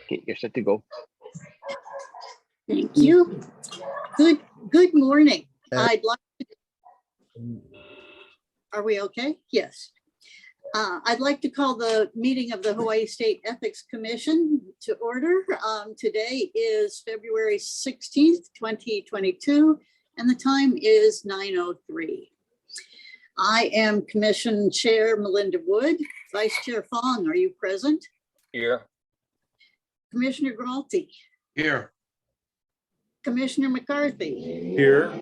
Okay, you're set to go. Thank you. Good morning. I'd like to, are we okay? Yes. I'd like to call the meeting of the Hawaii State Ethics Commission to order. Today is February 16th, 2022, and the time is 9:03. I am Commission Chair Melinda Wood. Vice Chair Fong, are you present? Here. Commissioner Gralty. Here. Commissioner McCarthy. Here.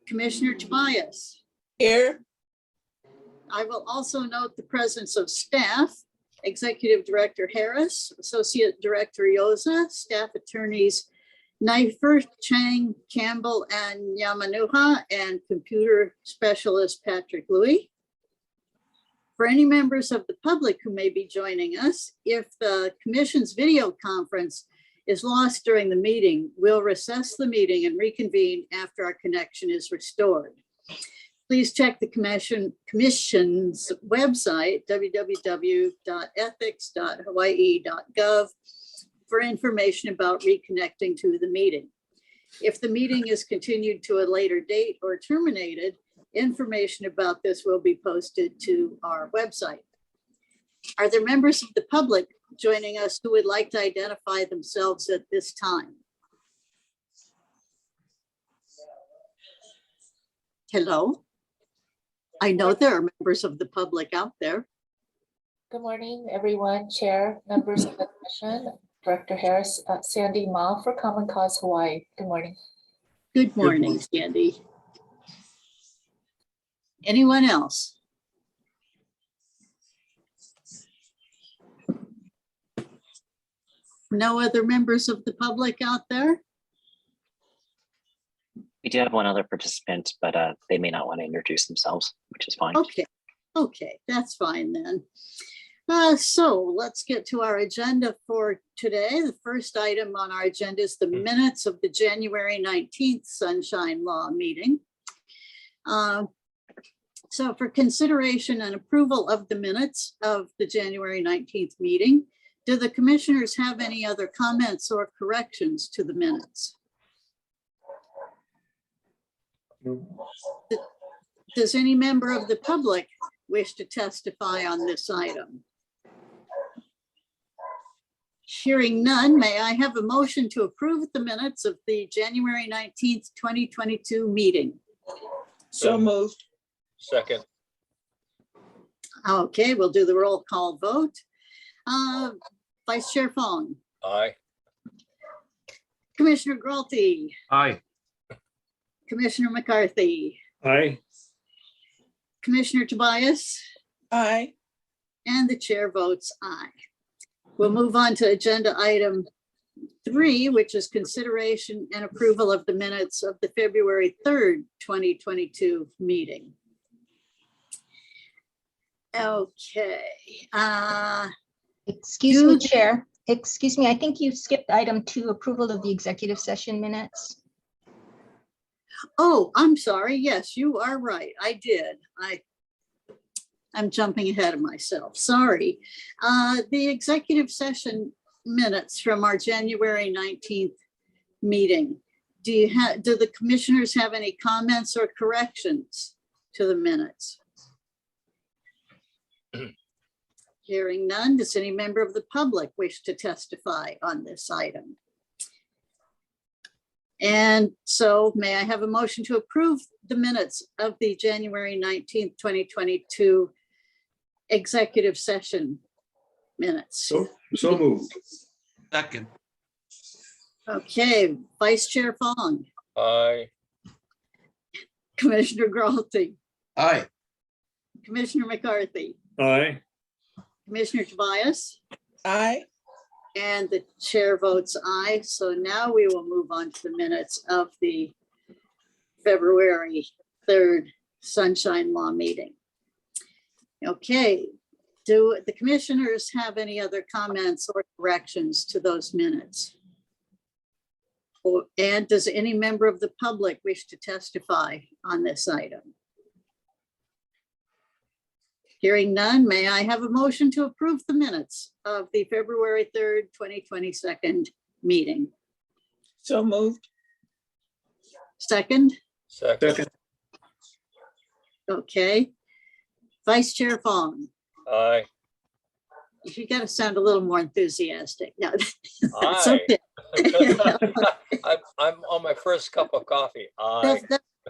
Commissioner Tobias. Here. I will also note the presence of staff, Executive Director Harris, Associate Director Yoza, staff attorneys Knifer, Chang, Campbell, and Yamanuha, and computer specialist Patrick Louis. For any members of the public who may be joining us, if the Commission's video conference is lost during the meeting, we'll recess the meeting and reconvene after our connection is restored. Please check the Commission's website, www.ethics.hawaii.gov, for information about reconnecting to the meeting. If the meeting is continued to a later date or terminated, information about this will be posted to our website. Are there members of the public joining us who would like to identify themselves at this time? Hello? I know there are members of the public out there. Good morning, everyone. Chair, members of the commission, Director Harris, Sandy Ma for Common Cause Hawaii. Good morning. Good morning, Sandy. Anyone else? No other members of the public out there? We do have one other participant, but they may not want to introduce themselves, which is fine. Okay, that's fine then. So let's get to our agenda for today. The first item on our agenda is the minutes of the January 19th Sunshine Law meeting. So for consideration and approval of the minutes of the January 19th meeting, do the commissioners have any other comments or corrections to the minutes? Does any member of the public wish to testify on this item? Hearing none, may I have a motion to approve the minutes of the January 19th, 2022 meeting? So moved. Second. Okay, we'll do the roll call vote. Vice Chair Fong. Aye. Commissioner Gralty. Aye. Commissioner McCarthy. Aye. Commissioner Tobias. Aye. And the chair votes aye. We'll move on to agenda item 3, which is consideration and approval of the minutes of the February 3rd, 2022 meeting. Okay. Excuse me, Chair. Excuse me, I think you skipped item 2, approval of the executive session minutes. Oh, I'm sorry. Yes, you are right. I did. I'm jumping ahead of myself. Sorry. The executive session minutes from our January 19th meeting. Do the commissioners have any comments or corrections to the minutes? Hearing none, does any member of the public wish to testify on this item? And so may I have a motion to approve the minutes of the January 19th, 2022 executive session minutes? So moved. Second. Okay, Vice Chair Fong, Aye. Commissioner Gralty, Aye. Commissioner McCarthy, Aye. Commissioner Tobias, Aye. and the chair votes aye. So now we will move on to the minutes of the February 3rd Sunshine Law meeting. Okay, do the commissioners have any other comments or corrections to those minutes? And does any member of the public wish to testify on this item? Hearing none, may I have a motion to approve the minutes of the February 3rd, 2022 meeting? So moved. Second, Second. okay. Vice Chair Fong, Aye. you got to sound a little more enthusiastic. No, that's Aye. okay. I'm on my first cup of coffee. Aye.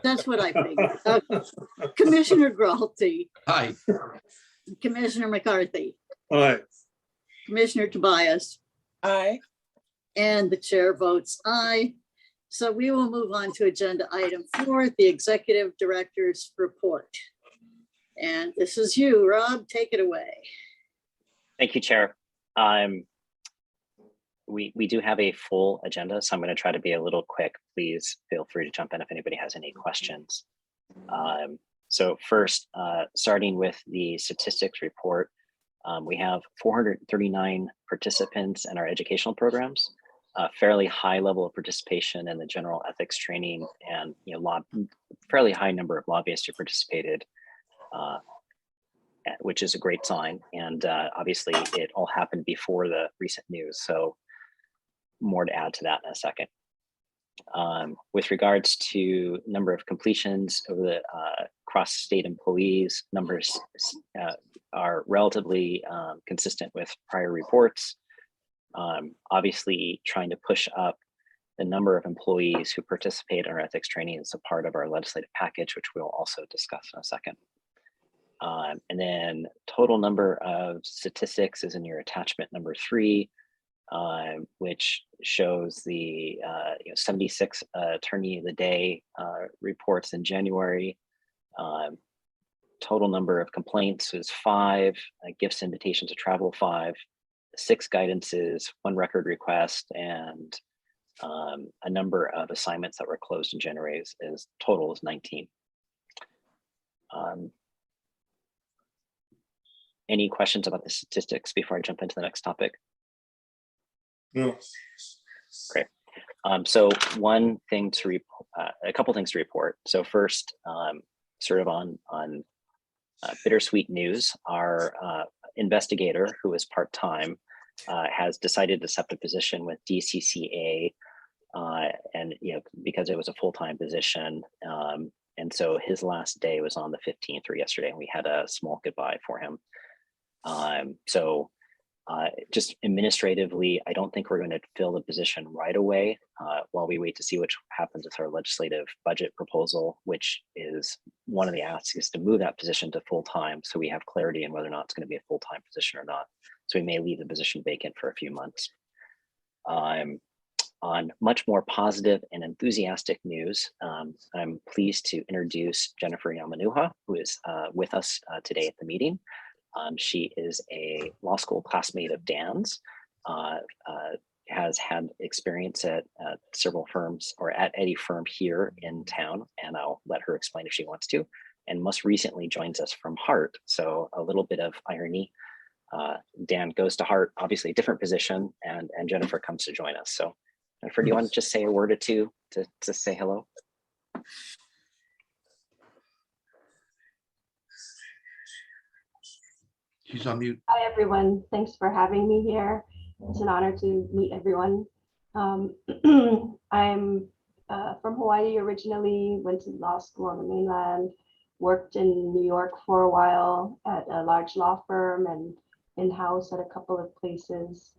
That's what I figured. Commissioner Gralty, Aye. Commissioner McCarthy, Aye. Commissioner Tobias, Aye. and the chair votes aye. So we will move on to agenda item 4, the executive director's report. And this is you, Rob, take it away. Thank you, Chair. We do have a full agenda, so I'm going to try to be a little quick. Please feel free to jump in if anybody has any questions. So first, starting with the statistics report, we have 439 participants in our educational programs, a fairly high level of participation in the general ethics training, and fairly high number of lobbyists who participated, which is a great sign. And obviously it all happened before the recent news, so more to add to that in a second. With regards to number of completions over the cross-state employees, numbers are relatively consistent with prior reports. Obviously, trying to push up the number of employees who participate in our ethics training is a part of our legislative package, which we'll also discuss in a second. And then total number of statistics is in your attachment number 3, which shows the 76 attorney of the day reports in January. Total number of complaints was 5, gifts, invitation to travel 5, 6 guidances, 1 record request, and a number of assignments that were closed in January is total is 19. Any questions about the statistics before I jump into the next topic? No. Great. So one thing to report, a couple things to report. So first, sort of on bittersweet news, our investigator, who is part-time, has decided to accept a position with DCCA, and because it was a full-time position, and so his last day was on the 15th, or yesterday, and we had a small goodbye for him. So just administratively, I don't think we're going to fill the position right away while we wait to see what happens with our legislative budget proposal, which is one of the asks is to move that position to full-time, so we have clarity on whether or not it's going to be a full-time position or not. So we may leave the position vacant for a few months. On much more positive and enthusiastic news, I'm pleased to introduce Jennifer Yamanuha, who is with us today at the meeting. She is a law school classmate of Dan's, has had experience at several firms, or at a firm here in town, and I'll let her explain if she wants to, and most recently joins us from Hart. So a little bit of irony. Dan goes to Hart, obviously a different position, and Jennifer comes to join us. So Jennifer, do you want to just say a word or two to say hello? She's on mute. Hi, everyone. Thanks for having me here. It's an honor to meet everyone. I'm from Hawaii originally, went to law school on the mainland, worked in New York for a while at a large law firm and in-house at a couple of places.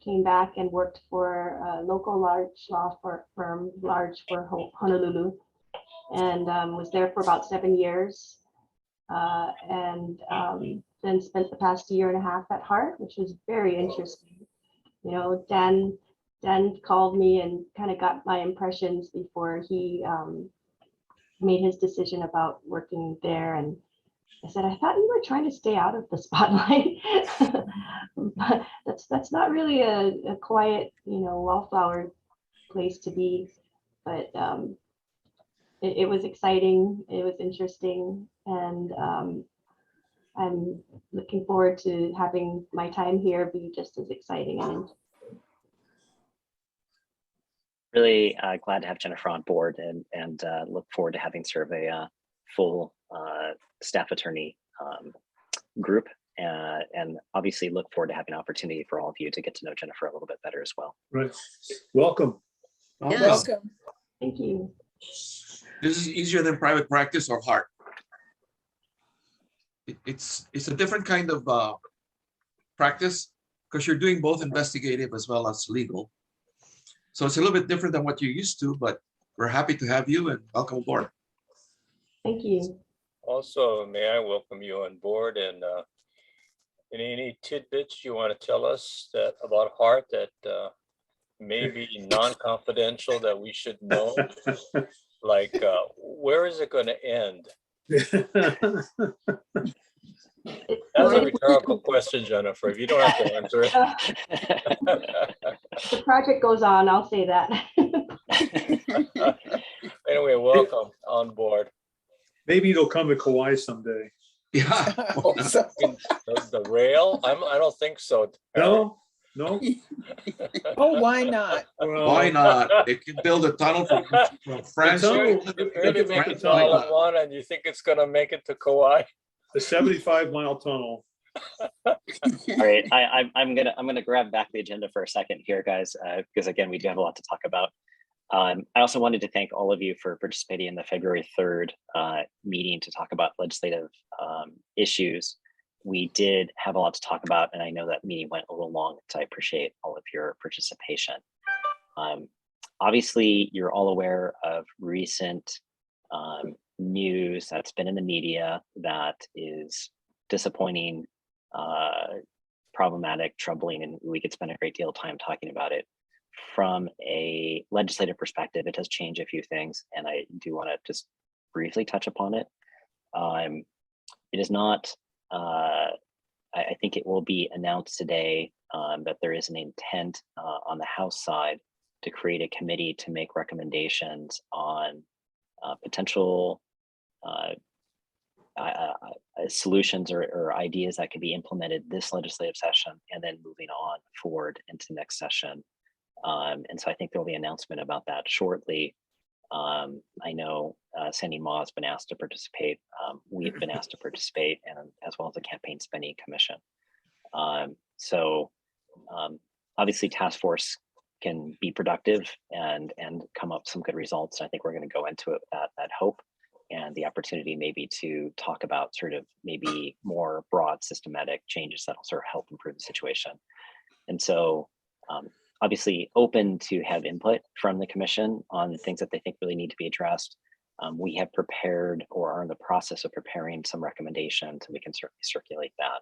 Came back and worked for a local large law firm, large for Honolulu, and was there for about 7 years. Then spent the past year and a half at Hart, which was very interesting. Dan called me and kind of got my impressions before he made his decision about working there. And I said, I thought you were trying to stay out of the spotlight. But that's not really a quiet, wallflower place to be. But it was exciting. It was interesting. And I'm looking forward to having my time here be just as exciting. And Really glad to have Jennifer on board, and look forward to having sort of a full staff attorney group. And obviously look forward to having an opportunity for all of you to get to know Jennifer a little bit better as well. Right. Welcome. Yes. Welcome. Thank you. This is easier than private practice or hard? It's a different kind of practice because you're doing both investigative as well as legal. So it's a little bit different than what you're used to, but we're happy to have you and welcome aboard. Thank you. Also, may I welcome you on board, and any tidbits you want to tell us that about Hart that may be non-confidential that we should know? Like, where is it going to end? That's a rhetorical question, Jennifer. If you don't have to answer it. The project goes on, I'll say that. Anyway, welcome on board. Maybe it'll come to Kauai someday. Yeah. So- The rail? I don't think so. No, no. Oh, why not? Well, Why not? They can build a tunnel from France. tunnel- You really make it Why all in not? one, and you think it's gonna make it to Kauai? The 75-mile tunnel. All right, I'm gonna grab back the agenda for a second here, guys, because again, we do have a lot to talk about. I also wanted to thank all of you for participating in the February 3rd meeting to talk about legislative issues. We did have a lot to talk about, and I know that meeting went a little long, so I appreciate all of your participation. Obviously, you're all aware of recent news that's been in the media that is disappointing, problematic, troubling, and we could spend a great deal of time talking about it. From a legislative perspective, it does change a few things, and I do want to just briefly touch upon it. It is not, I think it will be announced today that there is an intent on the House side to create a committee to make recommendations on potential solutions or ideas that could be implemented this legislative session and then moving on forward into next session. And so I think there'll be an announcement about that shortly. I know Sandy Ma has been asked to participate. We've been asked to participate, and as well as the Campaign Spending Commission. Obviously, task force can be productive and come up with some good results. I think we're going to go into it with that hope and the opportunity maybe to talk about sort of maybe more broad systematic changes that'll sort of help improve the situation. And so obviously open to have input from the commission on things that they think really need to be addressed. We have prepared or are in the process of preparing some recommendations, and we can certainly circulate that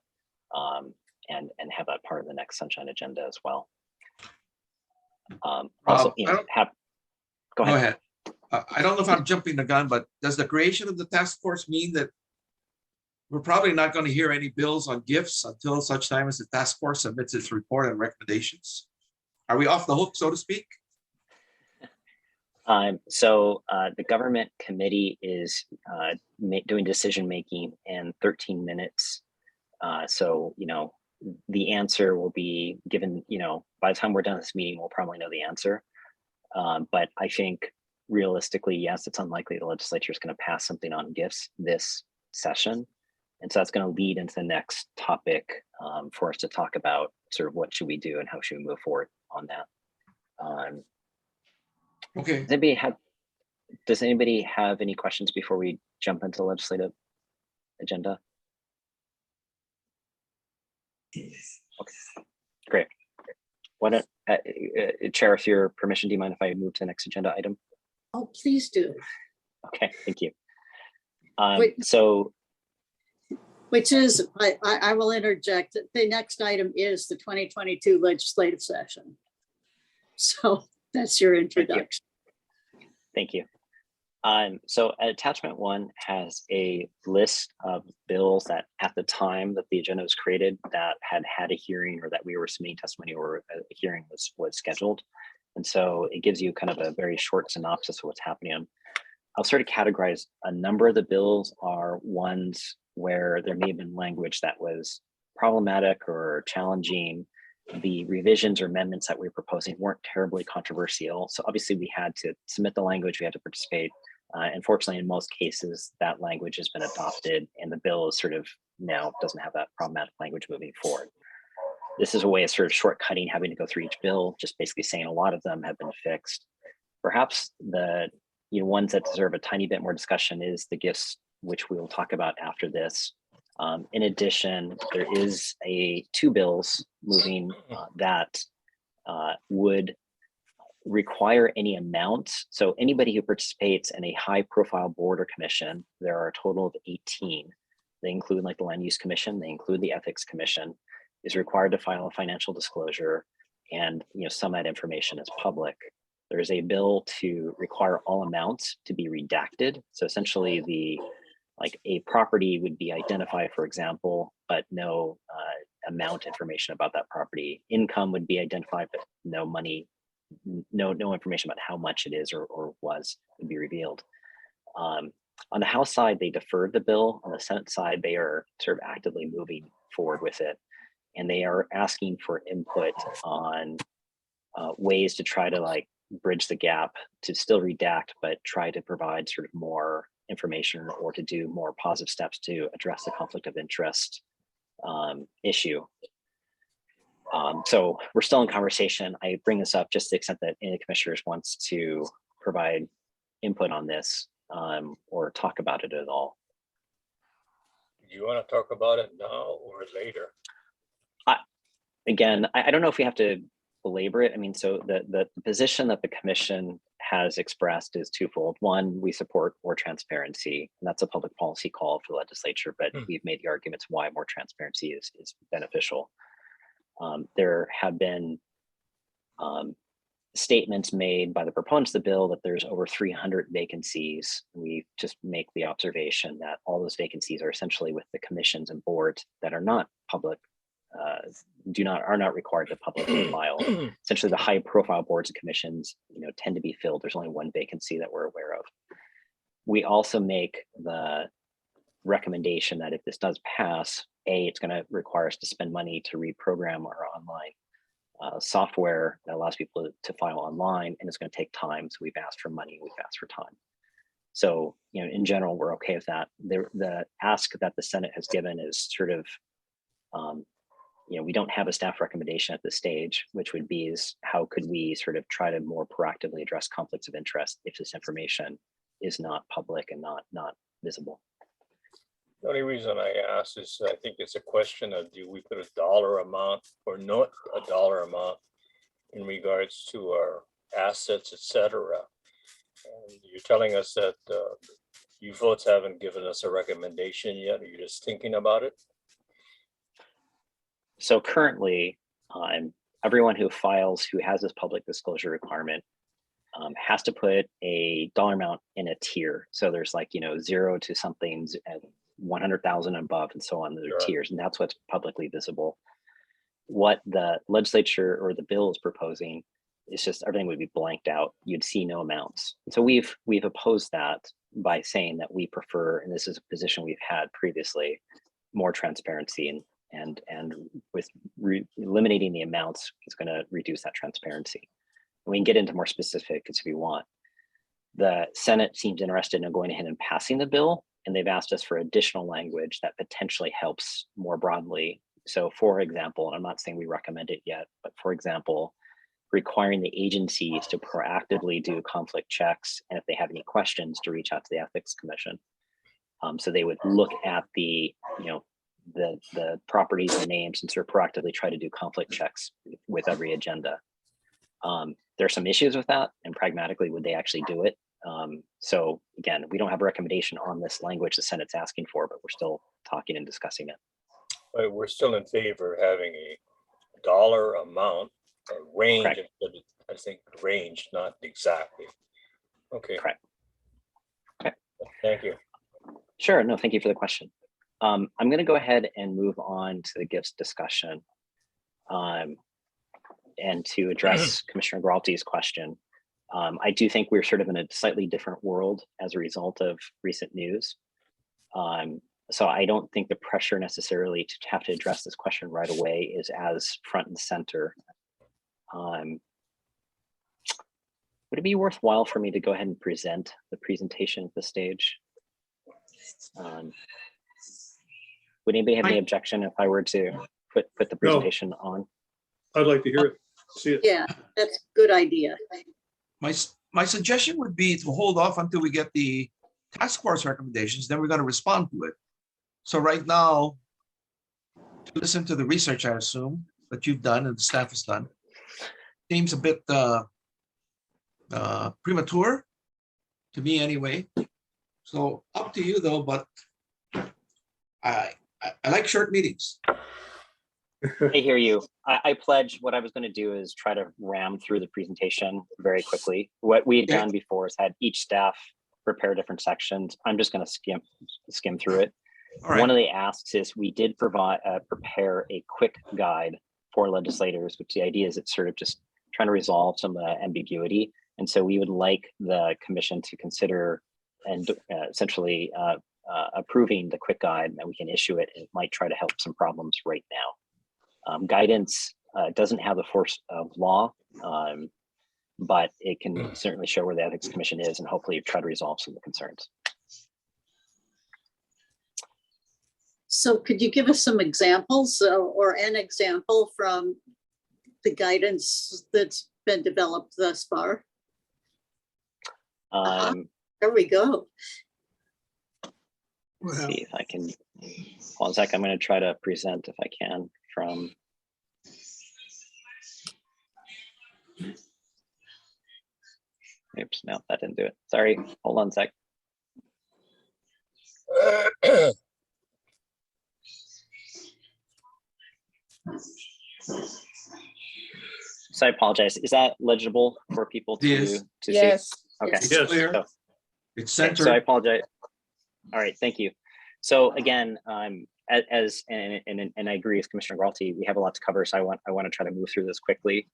and have that part of the next Sunshine Agenda as well. Also, go ahead. I don't know if I'm jumping the gun, but does the creation of the task force mean that we're probably not going to hear any bills on gifts until such time as the task force submits its report and recommendations? Are we off the hook, so to speak? The government committee is doing decision making in 13 minutes. The answer will be given, by the time we're done this meeting, we'll probably know the answer. But I think realistically, yes, it's unlikely the legislature is going to pass something on gifts this session. And so that's going to lead into the next topic for us to talk about sort of what should we do and how should we move forward on that. Okay. Does anybody have any questions before we jump into the legislative agenda? Okay, great. Why don't, Chair, with your permission, do you mind if I move to the next agenda item? Oh, please do. Okay, thank you. Wait. So, Which is, I will interject, the next item is the 2022 legislative session. So that's your introduction. thank you. So attachment 1 has a list of bills that at the time that the agenda was created that had a hearing or that we were submitting testimony or a hearing was scheduled. And so it gives you kind of a very short synopsis of what's happening. I'll sort of categorize a number of the bills are ones where there may have been language that was problematic or challenging. The revisions or amendments that we were proposing weren't terribly controversial. So obviously we had to submit the language, we had to participate. Unfortunately, in most cases, that language has been adopted and the bill is sort of now doesn't have that problematic language moving forward. This is a way of sort of shortcutting having to go through each bill, just basically saying a lot of them have been fixed. Perhaps the ones that deserve a tiny bit more discussion is the gifts, which we will talk about after this. In addition, there is two bills moving that would require any amount. So anybody who participates in a high profile board or commission, there are a total of 18. They include like the Land Use Commission, they include the Ethics Commission, is required to file a financial disclosure, and some of that information is public. There is a bill to require all amounts to be redacted. So essentially a property would be identified, for example, but no amount information about that property. Income would be identified, but no money, no information about how much it is or was would be revealed. On the House side, they deferred the bill. On the Senate side, they are sort of actively moving forward with it. And they are asking for input on ways to try to bridge the gap, to still redact, but try to provide sort of more information or to do more positive steps to address the conflict of interest issue. So we're still in conversation. I bring this up just to the extent that any of the commissioners wants to provide input on this or talk about it at all. Do you want to talk about it now or later? Again, I don't know if we have to belabor it. I mean, so the position that the commission has expressed is twofold. One, we support more transparency, and that's a public policy call for the legislature, but we've made the arguments why more transparency is beneficial. There have been statements made by the proponents of the bill that there's over 300 vacancies. We just make the observation that all those vacancies are essentially with the commissions and boards that are not public, are not required to publicly file. Essentially, the high profile boards and commissions, tend to be filled. There's only one vacancy that we're aware of. We also make the recommendation that if this does pass, it's going to require us to spend money to reprogram our online software that allows people to file online, and it's going to take time. So we've asked for money, we've asked for time. So, in general, we're okay with that. The ask that the Senate has given is sort of, we don't have a staff recommendation at this stage, which would be is how could we sort of try to more proactively address conflicts of interest if this information is not public and not visible. The only reason I ask is I think it's a question of do we put a dollar amount or not a dollar amount in regards to our assets, etc. And you're telling us that you folks haven't given us a recommendation yet, or you're just thinking about it? So currently, everyone who files who has this public disclosure requirement has to put a dollar amount in a tier. So there's 0 to something, 100,000 above, and so on. There are tiers, and that's what's publicly visible. What the legislature or the bill is proposing is just everything would be blanked out. You'd see no amounts. And so we've opposed that by saying that we prefer, and this is a position we've had previously, more transparency, and with eliminating the amounts is going to reduce that transparency. And we can get into more specifics if we want. The Senate seems interested in going ahead and passing the bill, and they've asked us for additional language that potentially helps more broadly. So for example, and I'm not saying we recommend it yet, but for example, requiring the agencies to proactively do conflict checks, and if they have any questions, to reach out to the Ethics Commission. So they would look at the properties and names and sort of proactively try to do conflict checks with every agenda. There's some issues with that, and pragmatically, would they actually do it? So again, we don't have a recommendation on this language the Senate's asking for, but we're still talking and discussing it. But we're still in favor of having a dollar amount, a range. Correct. I think range, not exactly. Okay. Correct. Okay. Thank you. Sure. No, thank you for the question. I'm going to go ahead and move on to the gifts discussion, and to address Commissioner Gralte's question. I do think we're sort of in a slightly different world as a result of recent news. So I don't think the pressure necessarily to have to address this question right away is as front and center. Would it be worthwhile for me to go ahead and present the presentation at this stage? Would anybody have any I- objection if I were to put the presentation on? I'd like to hear it, see it. Yeah, that's a good idea. My suggestion would be to hold off until we get the task force recommendations, then we're going to respond to it. So right now, to listen to the research, I assume, that you've done and the staff has done, seems a bit premature to me anyway. So up to you though, but I like short meetings. I hear you. I pledge what I was going to do is try to ram through the presentation very quickly. What we had Okay. done before is had each staff prepare different sections. I'm just going to skim through it. All right. One of the asks is we did prepare a quick guide for legislators, which the idea is it's sort of just trying to resolve some of the ambiguity. And so we would like the commission to consider and essentially approving the quick guide, and we can issue it. It might try to help some problems right now. Guidance doesn't have the force of law, but it can certainly show where the Ethics Commission is and hopefully try to resolve some of the concerns. So could you give us some examples or an example from the guidance that's been developed thus far? There we go. Let's see if I can, hold on a sec, I'm going to try to present if I can from. Oops, no, that didn't do it. Sorry, hold on a sec. So I apologize. Is that legible for people Yes. to see? Yes. Okay. Yes. Yes. Clear. So- It's Okay, so I centered. apologize. All right, thank you. So again, as and I agree with Commissioner Galti, we have a lot to cover, so I want to try to move through this quickly.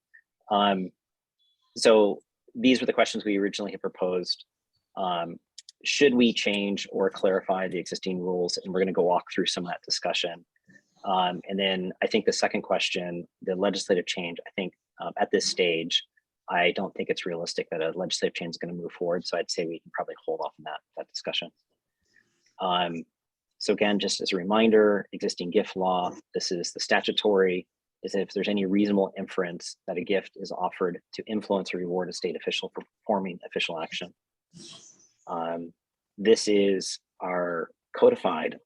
So these were the questions we originally had proposed. Should we change or clarify the existing rules? And we're going to go walk through some of that discussion. And then I think the second question, the legislative change, I think at this stage, I don't think it's realistic that a legislative change is going to move forward. So I'd say we can probably hold off on that discussion. So again, just as a reminder, existing gift law, this is the statutory, is if there's any reasonable inference that a gift is offered to influence or reward a state official for performing official action. This is our codified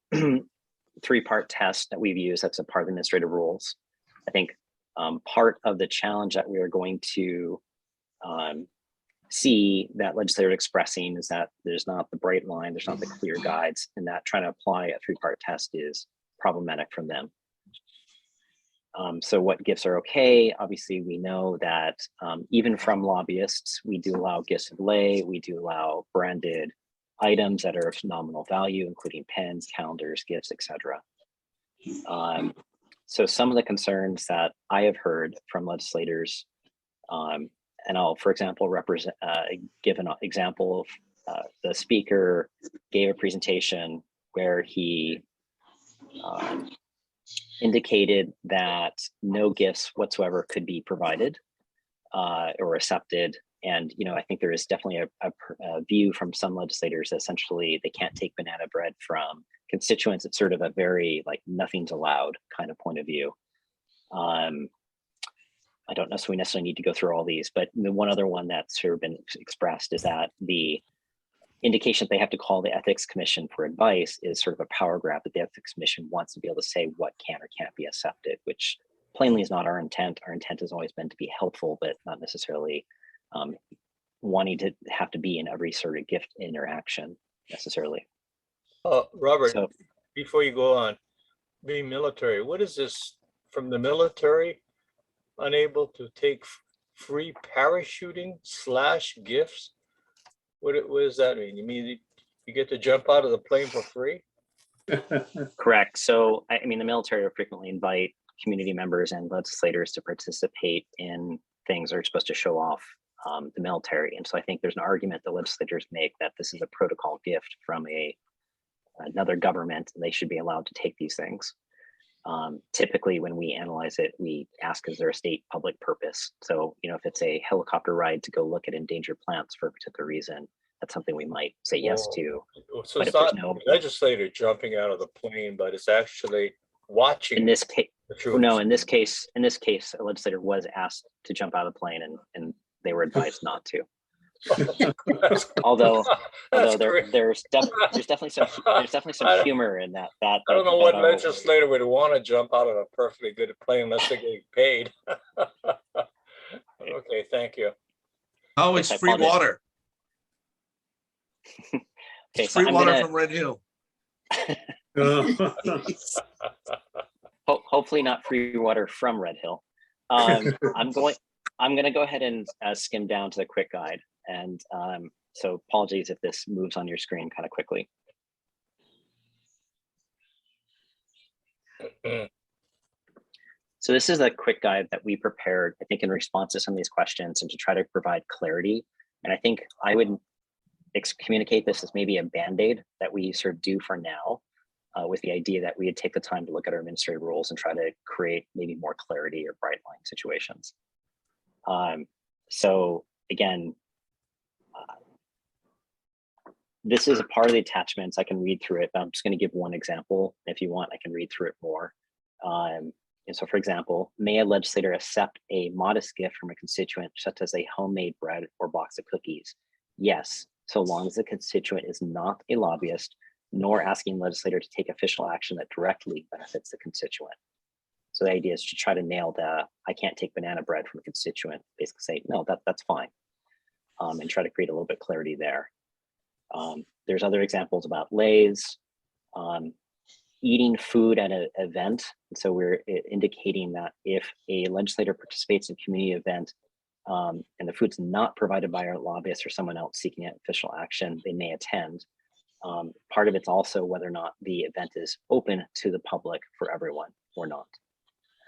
three-part test that we've used. That's a part of the administrative rules. I think part of the challenge that we are going to see that legislator expressing is that there's not the bright line, there's not the clear guides, and that trying to apply a three-part test is problematic from them. So what gifts are okay? Obviously, we know that even from lobbyists, we do allow gifts of lay, we do allow branded items that are of nominal value, including pens, calendars, gifts, etc. So some of the concerns that I have heard from legislators, and I'll, for example, give an example of the speaker gave a presentation where he indicated that no gifts whatsoever could be provided or accepted. And, you know, I think there is definitely a view from some legislators that essentially they can't take banana bread from constituents. It's sort of a very like nothing's allowed kind of point of view. I don't necessarily need to go through all these, but the one other one that's sort of been expressed is that the indication that they have to call the Ethics Commission for advice is sort of a power grab that the Ethics Commission wants to be able to say what can or can't be accepted, which plainly is not our intent. Our intent has always been to be helpful, but not necessarily wanting to have to be in every sort of gift interaction necessarily. Robert, So before you go on, being military, what is this from the military? Unable to take free parachuting / gifts? What does that mean? You mean you get to jump out of the plane for free? correct. So I mean, the military will frequently invite community members and legislators to participate in things that are supposed to show off the military. And so I think there's an argument that legislators make that this is a protocol gift from another government, and they should be allowed to take these things. Typically, when we analyze it, we ask, is there a state public purpose? So, you know, if it's a helicopter ride to go look at endangered plants for a particular reason, that's something we might say yes Well, to. So But it's if there's not no, the legislator jumping out of the plane, but it's actually watching in this case, the troops. no, in this case, a legislator was asked to jump out of the plane, and they were advised not to. That's- Although that's there, great. there's definitely some humor in that. I don't know what our- legislator would want to jump out of a perfectly good plane unless they're getting paid. Okay, thank you. Oh, Yes, it's I free apologize. water. Okay, It's so free I'm water gonna from Red Hill. hopefully not free water from Red Hill. I'm gonna go ahead and skim down to the quick guide, and so apologies if this moves on your screen kind of quickly. So this is a quick guide that we prepared, I think, in response to some of these questions and to try to provide clarity. And I think I would communicate this as maybe a Band-Aid that we sort of do for now, with the idea that we would take the time to look at our administrative rules and try to create maybe more clarity or bright line situations. So again, this is a part of the attachments. I can read through it, but I'm just going to give one example. If you want, I can read through it more. And so, for example, may a legislator accept a modest gift from a constituent, such as a homemade bread or box of cookies? Yes, so long as the constituent is not a lobbyist, nor asking legislator to take official action that directly benefits the constituent. So the idea is to try to nail the, I can't take banana bread from a constituent, basically say, no, that's fine. And try to create a little bit of clarity there. There's other examples about lays, eating food at an event. So we're indicating that if a legislator participates in a community event and the food's not provided by a lobbyist or someone else seeking official action, they may attend. Part of it's also whether or not the event is open to the public for everyone or not.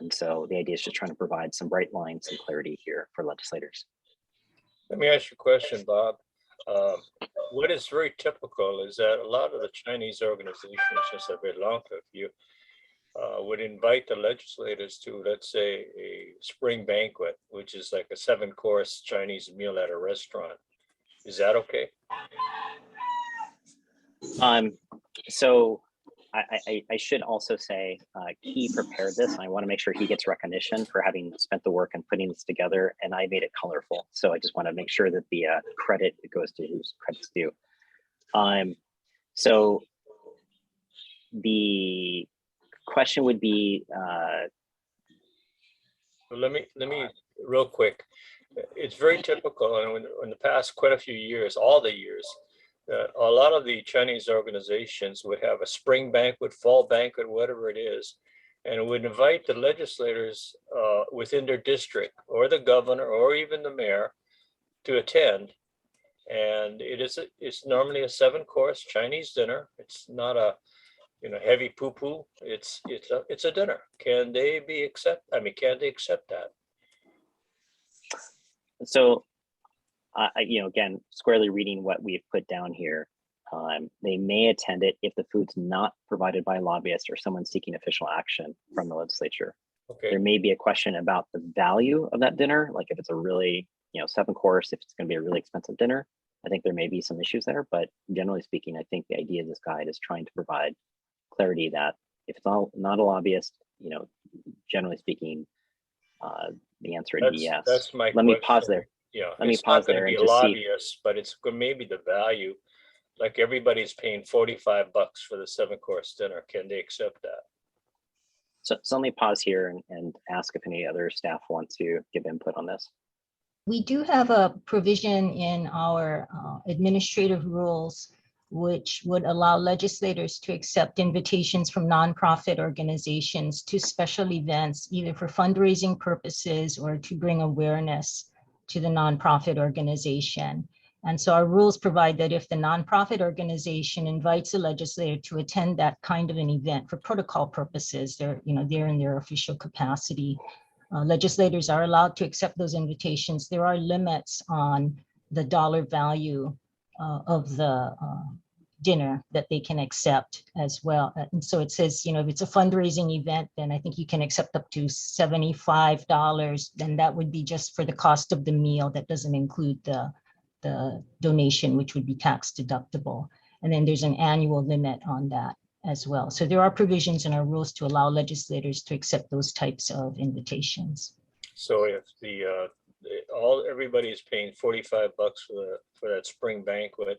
And so the idea is just trying to provide some bright lines and clarity here for legislators. Let me ask you a question, Bob. What is very typical is that a lot of the Chinese organizations, since I belong to a few, would invite the legislators to, let's say, a spring banquet, which is like a 7-course Chinese meal at a restaurant. Is that okay? So I should also say he prepared this, and I want to make sure he gets recognition for having spent the work and putting this together, and I made it colorful. So I just want to make sure that the credit goes to whose credit's due. So the question would be, Let me real quick. It's very typical, and in the past quite a few years, all the years, a lot of the Chinese organizations would have a spring banquet, fall banquet, whatever it is, and would invite the legislators within their district or the governor or even the mayor to attend. And it's normally a 7-course Chinese dinner. It's not a heavy poo-poo. It's a dinner. Can they accept that? so again, squarely reading what we've put down here, they may attend it if the food's not provided by a lobbyist or someone seeking official action from the legislature. Okay. There may be a question about the value of that dinner, like if it's a really 7-course, if it's going to be a really expensive dinner. I think there may be some issues there, but generally speaking, I think the idea of this guide is trying to provide clarity that if it's not a lobbyist, generally speaking, the answer would be yes. That's my Let me question. pause there. Yeah, Let me it's pause not there going and to be a just see. lobbyist, but it's maybe the value. Like everybody's paying $45 for the 7-course dinner. Can they accept that? So let me pause here and ask if any other staff want to give input on this. We do have a provision in our administrative rules which would allow legislators to accept invitations from nonprofit organizations to special events, either for fundraising purposes or to bring awareness to the nonprofit organization. And so our rules provide that if the nonprofit organization invites a legislator to attend that kind of an event for protocol purposes, they're in their official capacity. Legislators are allowed to accept those invitations. There are limits on the dollar value of the dinner that they can accept as well. And so it says, if it's a fundraising event, then I think you can accept up to $75. Then that would be just for the cost of the meal. That doesn't include the the donation, which would be tax deductible. And then there's an annual limit on that as well. So there are provisions in our rules to allow legislators to accept those types of invitations. So if everybody is paying $45 for that spring banquet,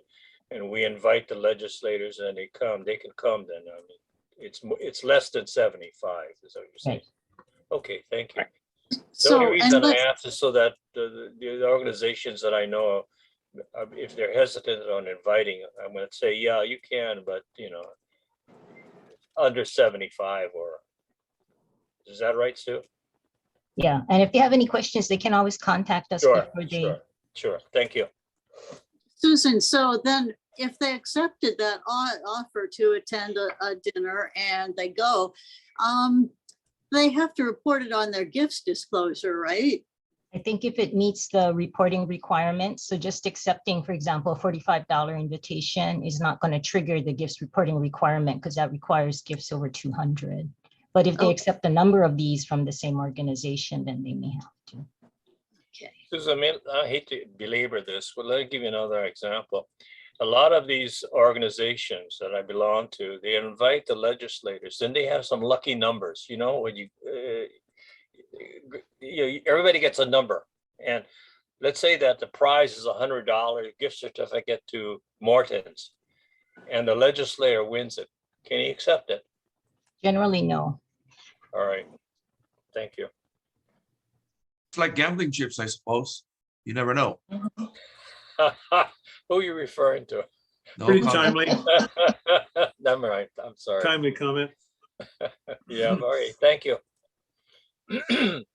and we invite the legislators and they can come then. I mean, it's less than 75, is that what you're saying? Right. Okay, thank you. The So, only reason and I let's, asked is so that the organizations that I know, if they're hesitant on inviting, I'm gonna say, yeah, you can, but under 75 or, is that right, Sue? Yeah, and if they have any questions, they can always contact us Sure, before they. sure. Thank you. Susan, so then if they accepted that offer to attend a dinner and they go, they have to report it on their gifts disclosure, right? I think if it meets the reporting requirements, so just accepting, for example, a $45 invitation is not going to trigger the gifts reporting requirement because that requires gifts over 200. But if they Okay. accept a number of these from the same organization, then they may have to. Okay. Susan, I hate to belabor this, but let me give you another example. A lot of these organizations that I belong to, they invite the legislators, and they have some lucky numbers. When everybody gets a number, and let's say that the prize is $100 gift certificate to Morton's, and the legislator wins it. Can he accept it? Generally, no. All right. Thank you. It's like gambling chips, I suppose. You never know. Who are you referring to? No Pretty comment. timely, Never mind. I'm sorry. timely comment. Yeah, all right. Thank you.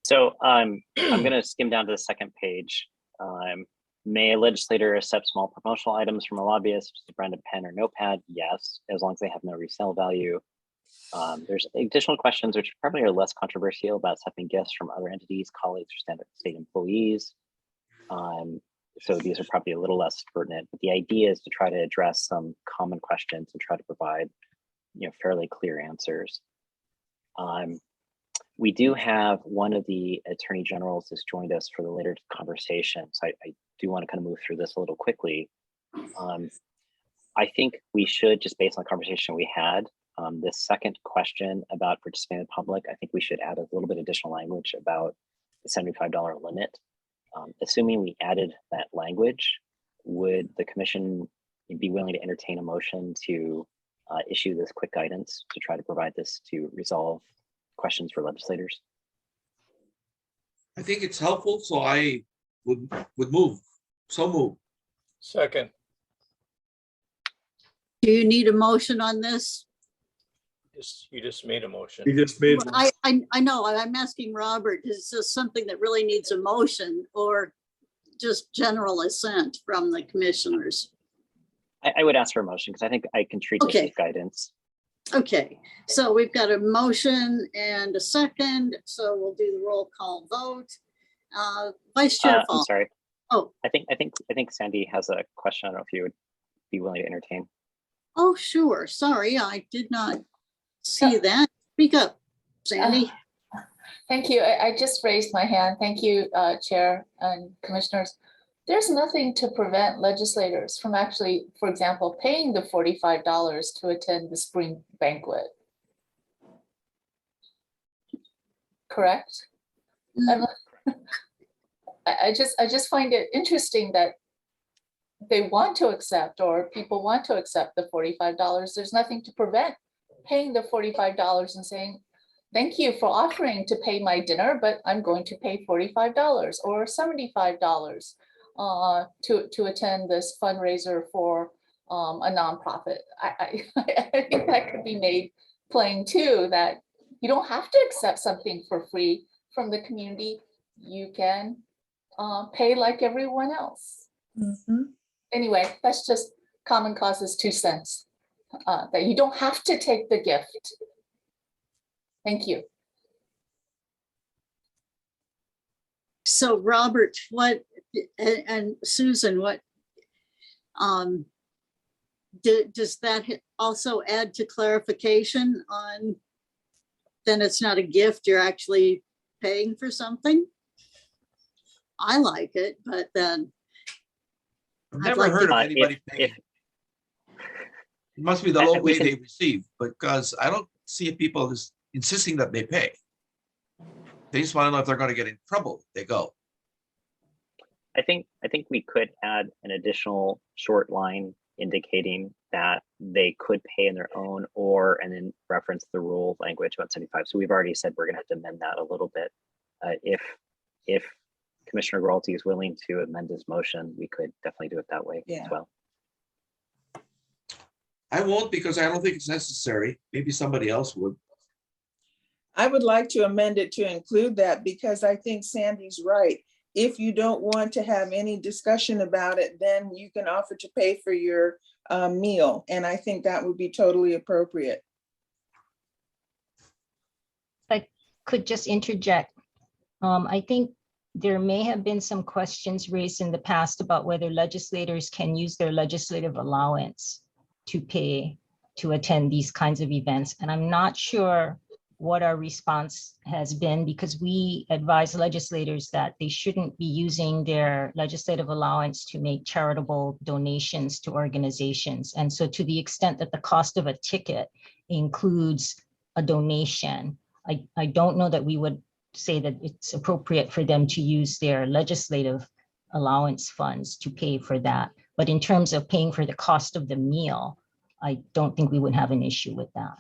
So I'm going to skim down to the second page. May a legislator accept small promotional items from a lobbyist, a branded pen or notepad? Yes, as long as they have no resale value. There's additional questions which probably are less controversial about accepting gifts from other entities, colleagues, or state employees. So these are probably a little less pertinent, but the idea is to try to address some common questions and try to provide, fairly clear answers. We do have one of the attorney generals has joined us for the later conversation. So I do want to kind of move through this a little quickly. I think we should, just based on the conversation we had, this second question about participating public, I think we should add a little bit additional language about the $75 limit. Assuming we added that language, would the commission be willing to entertain a motion to issue this quick guidance to try to provide this to resolve questions for legislators? I think it's helpful, so I would move. So move. Second. Do you need a motion on this? You just made a motion. You just made, I know, I'm asking Robert, is this something that really needs a motion or just general assent from the commissioners? I would ask for a motion because I think I can treat this Okay. as guidance. Okay, so we've got a motion and a second, so we'll do the roll call vote. Vice Chair I'm Fall. sorry. Oh, I think Sandy has a question. I don't know if you would be willing to entertain. oh, sure. Sorry, I did not see that. Speak up, Sandy. Thank you. I just raised my hand. Thank you, Chair and Commissioners. There's nothing to prevent legislators from actually, for example, paying the $45 to attend the spring banquet. Correct? Mm. I just find it interesting that they want to accept, or people want to accept the $45. There's nothing to prevent paying the $45 and saying, thank you for offering to pay my dinner, but I'm going to pay $45 or $75 to attend this fundraiser for a nonprofit. I think that could be made plain too, that you don't have to accept something for free from the community. You can pay like everyone else. Mhm. Anyway, that's just Common Cause's 2 cents, that you don't have to take the gift. Thank you. So Robert, what, and Susan, what, does that also add to clarification on, then it's not a gift, you're actually paying for something? I like it, but then, I've I'd never like to- heard of Uh, anybody if- paying. if- It must be the I- low we way can- they receive, because I don't see people just insisting that they pay. They just want to know if they're going to get in trouble. They go. I think we could add an additional short line indicating that they could pay in their own, or and then reference the rule language about 75. So we've already said we're going to have to amend that a little bit. If Commissioner Geralti is willing to amend his motion, we could definitely do it that way Yeah. as well. I won't, because I don't think it's necessary. Maybe somebody else would. I would like to amend it to include that because I think Sandy's right. If you don't want to have any discussion about it, then you can offer to pay for your meal. And I think that would be totally appropriate. Could just interject. I think there may have been some questions raised in the past about whether legislators can use their legislative allowance to pay to attend these kinds of events. And I'm not sure what our response has been, because we advise legislators that they shouldn't be using their legislative allowance to make charitable donations to organizations. And so to the extent that the cost of a ticket includes a donation, I don't know that we would say that it's appropriate for them to use their legislative allowance funds to pay for that. But in terms of paying for the cost of the meal, I don't think we would have an issue with that.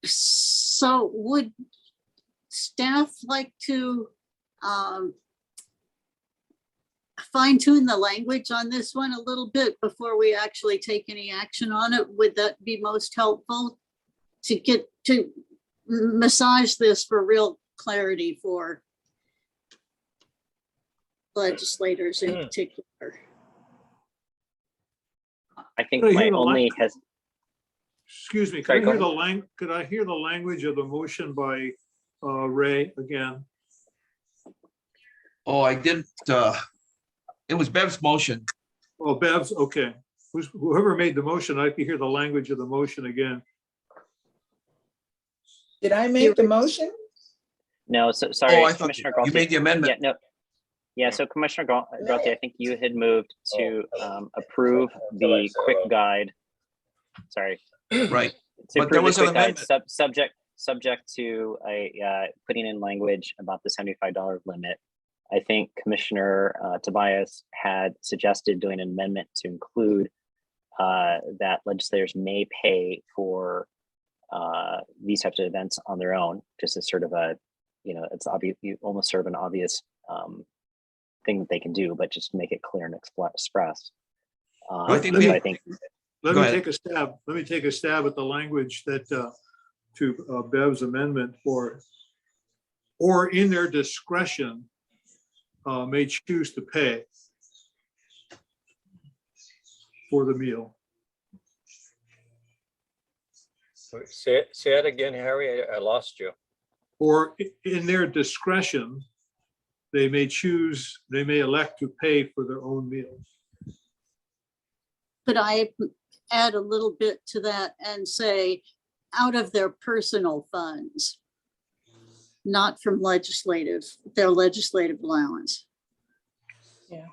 So would staff like to fine tune the language on this one a little bit before we actually take any action on it? Would that be most helpful to get to massage this for real clarity for legislators in particular? I think Could I my hear the only has Excuse me, Sorry, could I go hear could I hear the language of the motion by Ray again? Oh, I didn't, it was Bev's motion. Oh, Bev's, okay. Whoever made the motion, I can hear the language of the motion again. Did I make the motion? no. So Oh, sorry, I thought Commissioner you Geralti. made the Yeah, amendment. no. Yeah, so Commissioner Geralti, I think you had moved to approve the quick guide. Sorry. Right. To But there approve the was an quick guide, amendment. subject to putting in language about the $75 limit. I think Commissioner Tobias had suggested doing an amendment to include that legislators may pay for these types of events on their own, just as sort of a, it's obvious, you almost sort of an obvious thing that they can do, but just make it clear and express. I think we- so I think Let Go me ahead. take a stab. Let me take a stab at the language that to Bev's amendment or in their discretion may choose to pay for the meal. Say it again, Harry. I lost you. Or in their discretion, they may elect to pay for their own meals. Could I add a little bit to that and say, out of their personal funds, not from their legislative allowance? Yeah.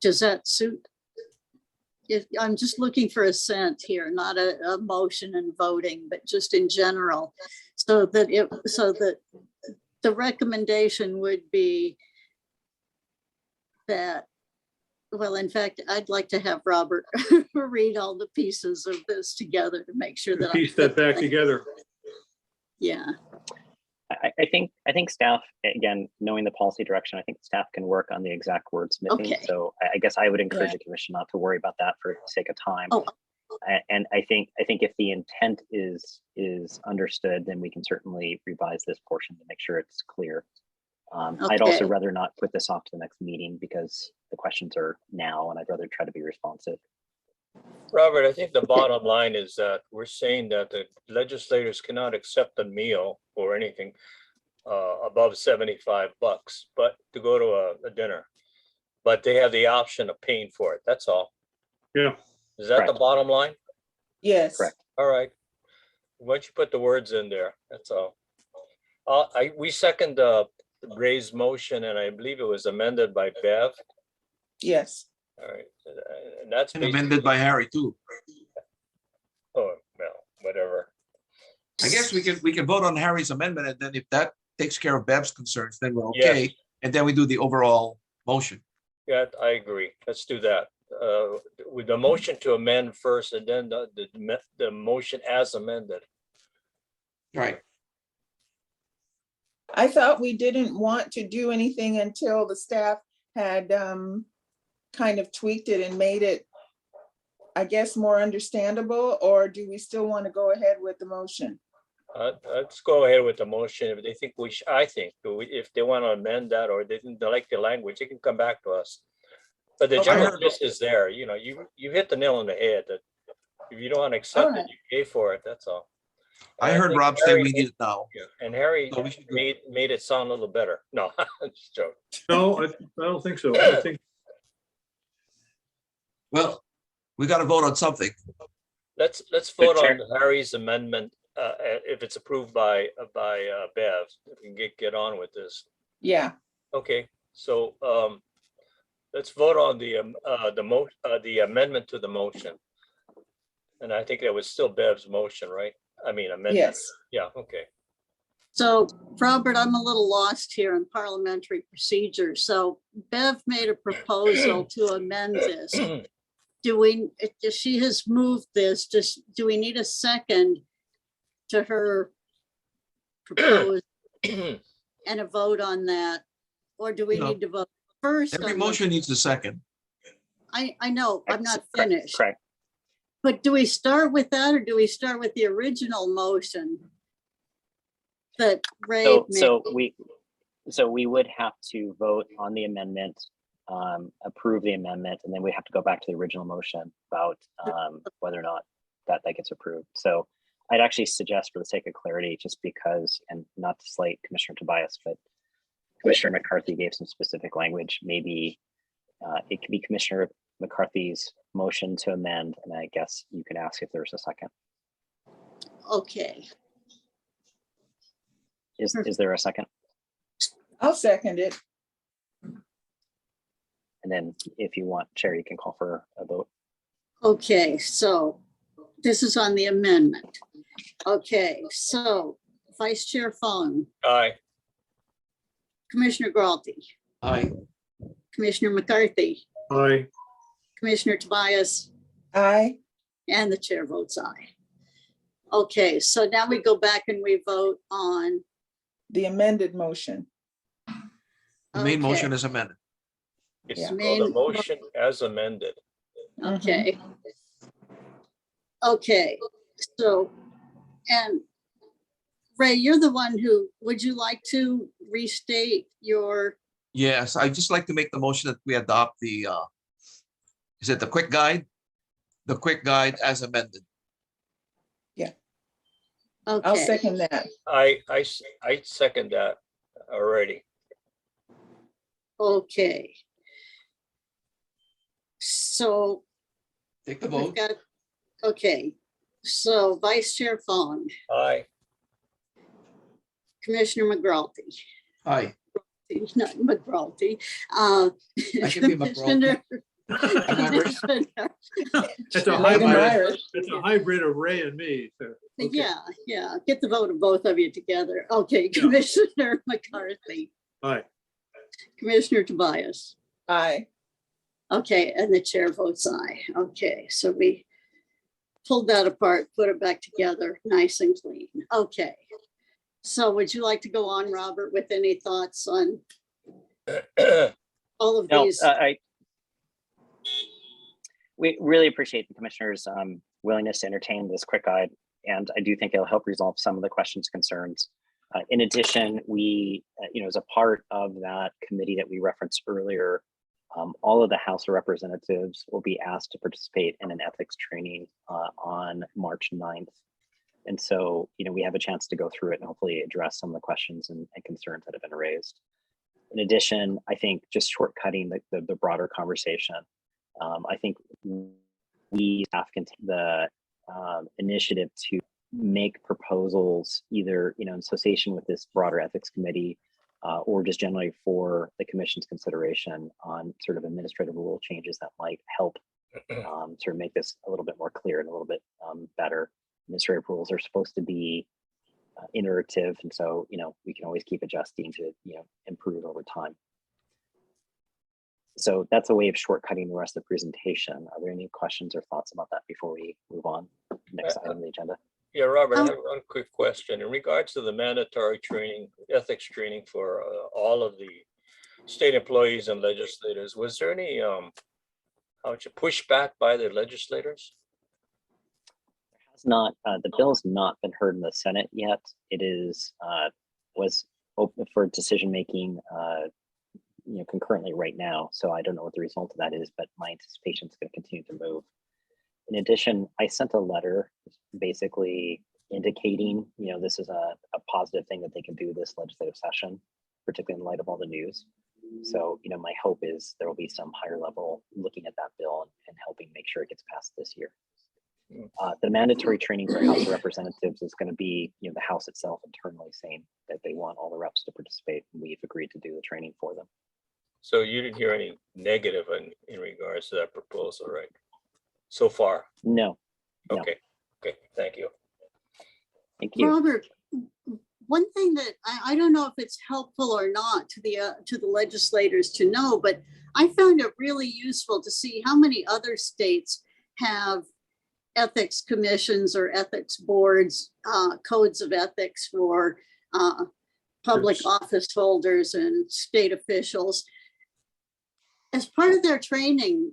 Does that suit? If I'm just looking for assent here, not a motion and voting, but just in general, so that the recommendation would be that, well, in fact, I'd like to have Robert read all the pieces of this together to make sure that. Piece that back together. Yeah, I think staff, again, knowing the policy direction, I think staff can work on the exact wordsmithing. Okay. So I guess I would encourage Yeah. the commission not to worry about that for the sake of time. Oh. And I think if the intent is understood, then we can certainly revise this portion to make sure it's clear. I'd also Okay. rather not put this off to the next meeting because the questions are now, and I'd rather try to be responsive. Robert, I think the bottom line is that we're saying that the legislators cannot accept a meal or anything above $75, but to go to a dinner. But they have the option of paying for it. That's all. Yeah. Is that the Correct. bottom line? Yes. Correct. All right. Why don't you put the words in there? That's all. We second Ray's motion, and I believe it was amended by Bev. Yes. All right. And that's And amended by Harry too. Oh, well, whatever. I guess we can vote on Harry's amendment, and then if that takes care of Bev's concerns, then we're Yes. okay. And then we do the overall motion. Yeah, I agree. Let's do that. With the motion to amend first, and then the motion as amended. Right. I thought we didn't want to do anything until the staff had kind of tweaked it and made it, I guess, more understandable, or do we still want to go ahead with the motion? Let's go ahead with the motion. If they think we should, I think, if they want to amend that or they didn't like the language, they can come back to us. But the Okay. general gist is there, you know, you hit the nail on the head that if you don't want to accept it, Alright. you pay for it, that's all. I And heard think Rob say Harry we made- need it now. Yeah, and Harry So we should do- made it sound a little better. No, just joking. No, I don't think so. I think Well, we got to vote on something. Let's vote on Chair. Harry's amendment, if it's approved by Bev, if we can get on with this. Yeah, Okay, so let's vote on the amendment to the motion. And I think that was still Bev's motion, right? I mean, amendment. yes. Yeah, okay. So Robert, I'm a little lost here in parliamentary procedure. So Bev made a proposal to amend this. She has moved this, do we need a second to her proposal and a vote on that? Or do we No. need to vote first? Every on the- motion needs a second. I know, I'm not Correct, finished. Correct. But do we start with that or do we start with the original motion that Ray made? So we would have to vote on the amendment, approve the amendment, and then we have to go back to the original motion about whether or not that gets approved. So I'd actually suggest, for the sake of clarity, just because, and not to slight Commissioner Tobias, but Commissioner McCarthy gave some specific language, maybe it could be Commissioner McCarthy's motion to amend, and I guess you can ask if there's a second. Okay, Is there a second? I'll second it. And then if you want, Chair, you can call for a vote. okay, so this is on the amendment. Okay, so Vice Chair Fung, Aye, Commissioner Galti, Aye. Commissioner McCarthy, I, Commissioner Tobias, Aye. and the chair votes aye. Okay, so now we go back and we vote on. The amended motion. The main okay, motion is amended. it's Yeah. called the Main- motion as amended. Okay. Okay, so, and Ray, you're the one who, would you like to restate your, Yes, I'd just like to make the motion that we adopt the, is it the quick guide? The quick guide as amended. I'll okay, second that. I second that already. okay. So Take the we've vote. got, okay, so Vice Chair Fong, Aye, Commissioner McGralty, Aye. not McGralty. I can be McGralty. Commissioner- it's a Made him hybrid, Irish. it's a hybrid of Ray and me. so, okay. Yeah, get the vote of both of you together. Okay, Commissioner McCarthy, Aye. Commissioner Tobias. Aye. Okay, and the chair votes aye. Okay, so we pulled that apart, put it back together, nice and clean. Okay. So would you like to go on, Robert, with any thoughts on all of No, these? we really appreciate the commissioner's willingness to entertain this quick guide, and I do think it'll help resolve some of the questions, concerns. In addition, we, as a part of that committee that we referenced earlier, all of the House of Representatives will be asked to participate in an ethics training on March 9th. And so, we have a chance to go through it and hopefully address some of the questions and concerns that have been raised. In addition, I think just shortcutting the broader conversation, I think we staff can the initiative to make proposals either, in association with this broader ethics committee or just generally for the commission's consideration on sort of administrative rule changes that might help sort of make this a little bit more clear and a little bit better. Administrative rules are supposed to be iterative, and so we can always keep adjusting to improve over time. So that's a way of shortcutting the rest of the presentation. Are there any questions or thoughts about that before we move on? Next item on the agenda. Yeah, Robert, I have one quick question. In regards to the mandatory training, ethics training for all of the state employees and legislators, was there any pushback by the legislators? Has not, the bill has not been heard in the Senate yet. It is was open for decision making concurrently right now. So I don't know what the result of that is, but my anticipation is going to continue to move. In addition, I sent a letter basically indicating, this is a positive thing that they can do this legislative session, particularly in light of all the news. So, my hope is there will be some higher level looking at that bill and helping make sure it gets passed this year. The mandatory training for House of Representatives is going to be, the House itself internally saying that they want all the reps to participate, and we've agreed to do the training for them. So you didn't hear any negative in regards to that proposal, right? So far? No. No. Okay. Okay. Thank you. Thank you. Robert, one thing that I don't know if it's helpful or not to the legislators to know, but I found it really useful to see how many other states have ethics commissions or ethics boards, codes of ethics for public office holders and state officials. As part of their training,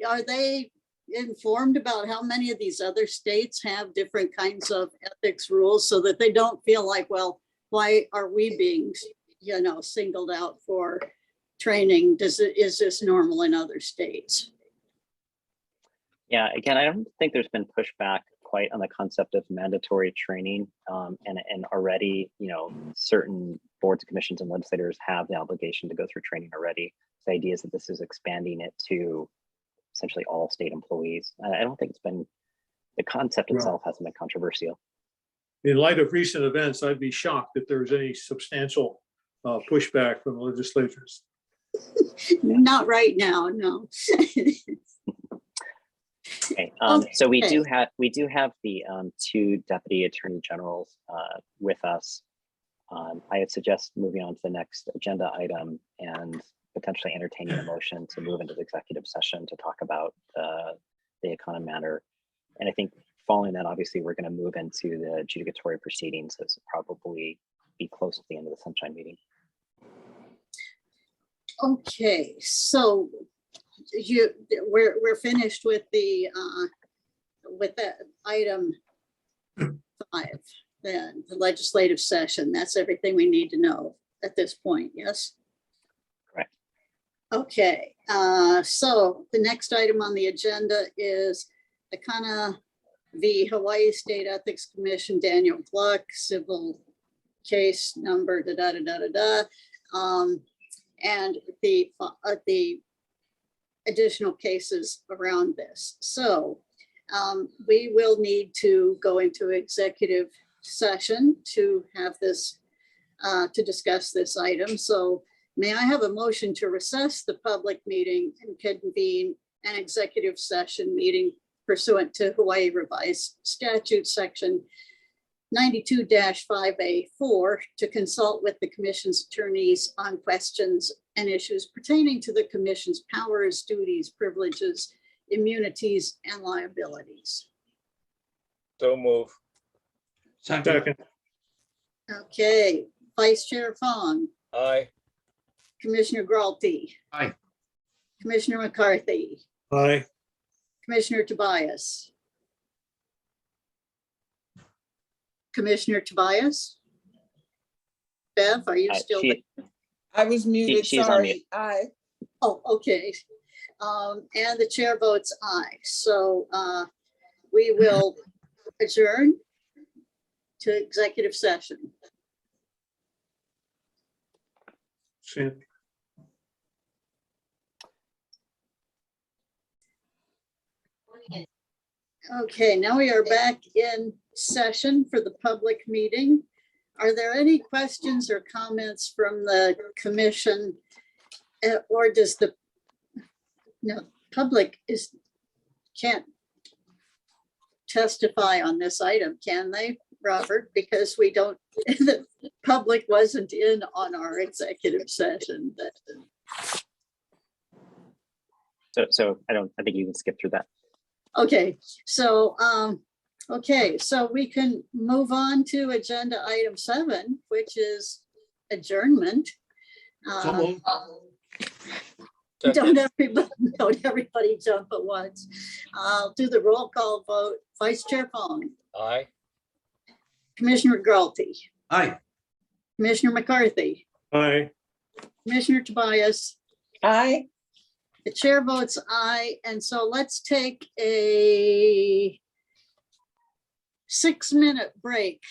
are they informed about how many of these other states have different kinds of ethics rules so that they don't feel like, well, why are we being, singled out for training? Is this normal in other states? Yeah, again, I don't think there's been pushback quite on the concept of mandatory training, and already, certain boards, commissions, and legislators have the obligation to go through training already. The idea is that this is expanding it to essentially all state employees. I don't think it's been, the concept itself hasn't been controversial. In light of recent events, I'd be shocked if there's any substantial pushback from legislators. Not right now, no. Okay, so we do have the two deputy attorney generals with us. I would suggest moving on to the next agenda item and potentially entertaining a motion to move into the executive session to talk about the Econo matter. And I think following that, obviously, we're going to move into the adjudicatory proceedings. So it's probably be close to the end of the sunshine meeting. Okay, so we're finished with that item 5, then the legislative session. That's everything we need to know at this point. Yes. Correct. Okay, so the next item on the agenda is Econo v. Hawaii State Ethics Commission, Daniel Gluck, civil case number and the additional cases around this. So we will need to go into executive session to have this, to discuss this item. So may I have a motion to recess the public meeting and convene an executive session meeting pursuant to Hawaii Revised Statute Section 92-5A4 to consult with the Commission's attorneys on questions and issues pertaining to the Commission's powers, duties, privileges, immunities, and liabilities. So move. Second. Okay, Vice Chair Fong, Aye. Commissioner Gralty, Aye. Commissioner McCarthy, Aye. Commissioner Tobias. Commissioner Tobias? Bev, are you still there? I was muted, she's on mute. sorry. Aye. Oh, okay. And the chair votes aye. So we will adjourn to executive session. Sandy. Okay, now we are back in session for the public meeting. Are there any questions or comments from the commission? Or does the, no, public can't testify on this item, can they, Robert? Because we don't, the public wasn't in on our executive session. So I think you can skip through that. Okay, so, so we can move on to agenda item 7, which is adjournment. So moved. Don't everybody jump at once. I'll do the roll call vote. Vice Chair Fong, Aye. Commissioner Galti, Aye. Commissioner McCarthy, Aye. Commissioner Tobias. Aye. The chair votes aye, and so let's take a 6-minute break.